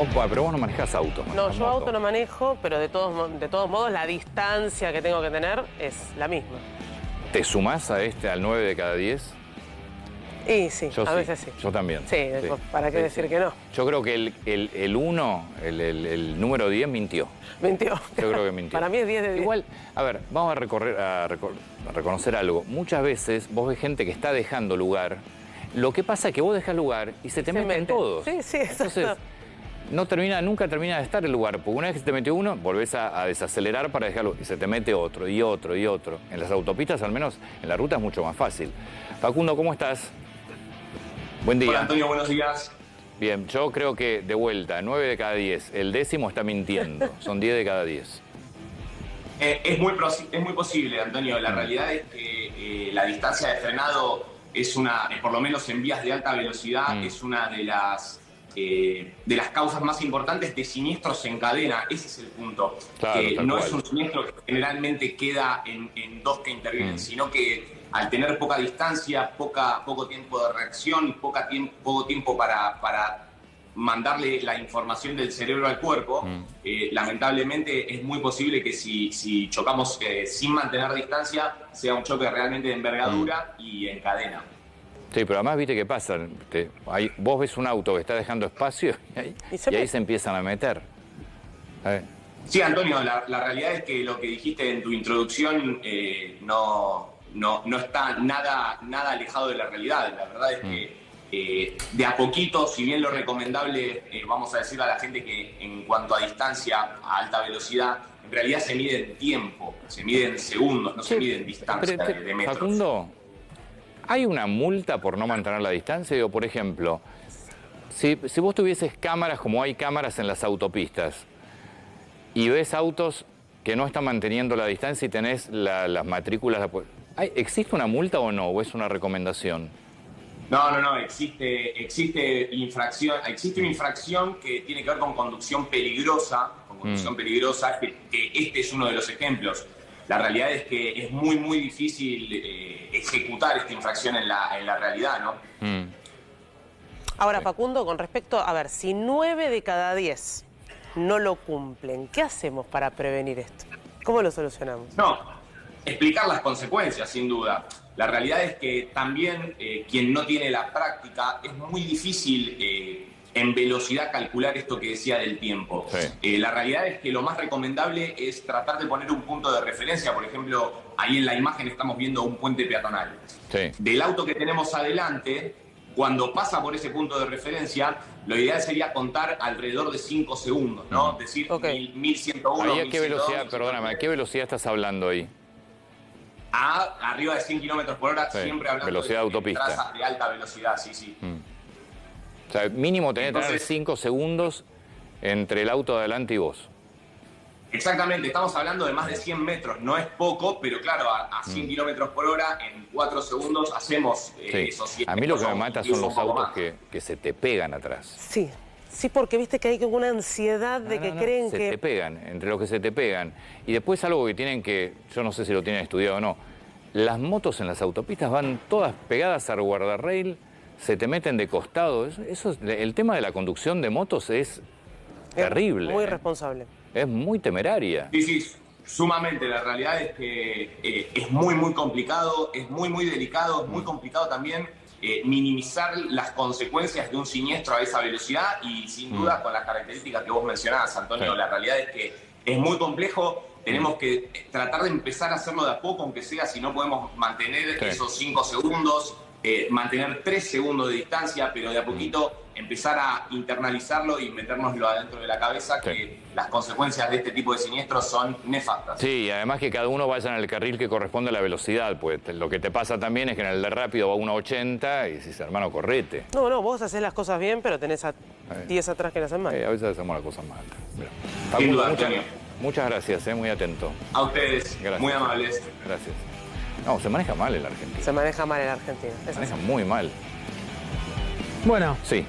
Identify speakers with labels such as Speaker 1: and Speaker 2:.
Speaker 1: Opa, pero vos no manejás auto.
Speaker 2: No, yo auto no manejo, pero de todos modos la distancia que tengo que tener es la misma.
Speaker 1: ¿Te sumás a al 9 de cada 10?
Speaker 2: Y sí,
Speaker 1: Yo
Speaker 2: a veces sí.
Speaker 1: Yo también.
Speaker 2: Sí, ¿para qué decir que no?
Speaker 1: Yo creo que el 1, el número 10 mintió.
Speaker 2: Mintió.
Speaker 1: Yo creo que mintió.
Speaker 2: Para mí es 10 de 10.
Speaker 1: Igual, a ver, vamos a reconocer algo. Muchas veces vos ves gente que está dejando lugar. Lo que pasa es que vos dejas lugar y se te meten todos.
Speaker 2: Sí, sí, exacto.
Speaker 1: Entonces, nunca termina de estar el lugar, porque una vez que se te mete uno, volvés a desacelerar para dejarlo, y se te mete otro, y otro, y otro. En las autopistas, al menos en la ruta, es mucho más fácil. Facundo, ¿cómo estás? Buen día.
Speaker 3: Hola, Antonio, buenos días.
Speaker 1: Bien, yo creo que, de vuelta, 9 de cada 10. El 10º está mintiendo, son 10 de cada 10.
Speaker 3: Es muy posible, Antonio. La realidad es que la distancia de frenado es por lo menos en vías de alta velocidad, es una de las causas más importantes de siniestros en cadena. Ese es el punto.
Speaker 1: Claro,
Speaker 3: no es un siniestro que generalmente queda en dos que intervienen, sino que al tener poca distancia, poco tiempo de reacción, poco tiempo para mandarle la información del cerebro al cuerpo, lamentablemente es muy posible que si chocamos sin mantener distancia, sea un choque realmente de envergadura y en cadena.
Speaker 1: Sí, pero además, viste qué pasa. Vos ves un auto que está dejando espacio y ahí se empiezan a meter.
Speaker 3: Sí, Antonio, la realidad es que lo que dijiste en tu introducción no está nada alejado de la realidad. La verdad es que de a poquito, si bien lo recomendable, vamos a decirle a la gente que en cuanto a distancia, a alta velocidad, en realidad se mide en tiempo, se mide en segundos, no se mide en distancia de metros.
Speaker 1: Facundo, ¿hay una multa por no mantener la distancia? Digo, por ejemplo, si vos tuvieses cámaras como hay cámaras en las autopistas y ves autos que no están manteniendo la distancia y tenés las matrículas... ¿Existe una multa o no? ¿O es una recomendación?
Speaker 3: No, existe una infracción que tiene que ver con conducción peligrosa, que este es uno de los ejemplos. La realidad es que es muy difícil ejecutar esta infracción en la realidad, ¿no?
Speaker 2: Ahora, Facundo, con respecto, a ver, si 9 de cada 10 no lo cumplen, ¿qué hacemos para prevenir esto? ¿Cómo lo solucionamos?
Speaker 3: No, explicar las consecuencias, sin duda. La realidad es que también quien no tiene la práctica, es muy difícil en velocidad calcular esto que decía del tiempo. Sí. La realidad es que lo más recomendable es tratar de poner un punto de referencia. Por ejemplo, ahí en la imagen estamos viendo un puente peatonal. Sí. Del auto que tenemos adelante, cuando pasa por ese punto de referencia, lo ideal sería contar alrededor de 5 segundos, ¿no? Es decir, 1101,
Speaker 1: ¿Ahí a qué velocidad, perdóname, a qué velocidad estás hablando ahí?
Speaker 3: Arriba de 100 kilómetros por hora, sí, siempre hablando
Speaker 1: velocidad de autopista.
Speaker 3: Trazas de alta velocidad, sí.
Speaker 1: O sea, mínimo tenés que tener 5 segundos entre el auto de adelante y vos.
Speaker 3: Exactamente, estamos hablando de más de 100 metros, no es poco, pero claro, a 100 kilómetros por hora, en 4 segundos hacemos esos 100
Speaker 1: A mí lo que me mata son los autos que se te pegan atrás.
Speaker 2: Sí, porque viste que hay como una ansiedad de que creen que...
Speaker 1: Se te pegan, entre los que se te pegan. Y después algo que tienen que, yo no sé si lo tienen estudiado o no, las motos en las autopistas van todas pegadas al guardarrail, se te meten de costado. El tema de la conducción de motos es terrible.
Speaker 2: Muy irresponsable.
Speaker 1: Es muy temeraria.
Speaker 3: Sí, sumamente. La realidad es que es muy complicado, es muy delicado, es muy complicado también minimizar las consecuencias de un siniestro a esa velocidad y sin duda con las características que vos mencionabas, Antonio. Sí. La realidad es que es muy complejo. Tenemos que tratar de empezar a hacerlo de a poco, aunque sea, si no podemos mantener esos 5 segundos, mantener 3 segundos de distancia, pero de a poquito empezar a internalizarlo y metérnoslo adentro de la cabeza, que las consecuencias de este tipo de siniestros son nefastas.
Speaker 1: Sí, y además que cada uno vaya en el carril que corresponde a la velocidad, pues lo que te pasa también es que en el de rápido va 1.80 y dices, hermano, correte.
Speaker 2: No, vos haces las cosas bien, pero tenés a 10 atrás que las hacen mal.
Speaker 1: A veces hacemos las cosas mal.
Speaker 3: Sin duda, Antonio.
Speaker 1: Muchas gracias, muy atento.
Speaker 3: A ustedes, gracias. Muy amables.
Speaker 1: Gracias. No, se maneja mal en la Argentina.
Speaker 2: Se maneja mal en la Argentina.
Speaker 1: Se maneja muy mal.
Speaker 4: Bueno.
Speaker 1: Sí.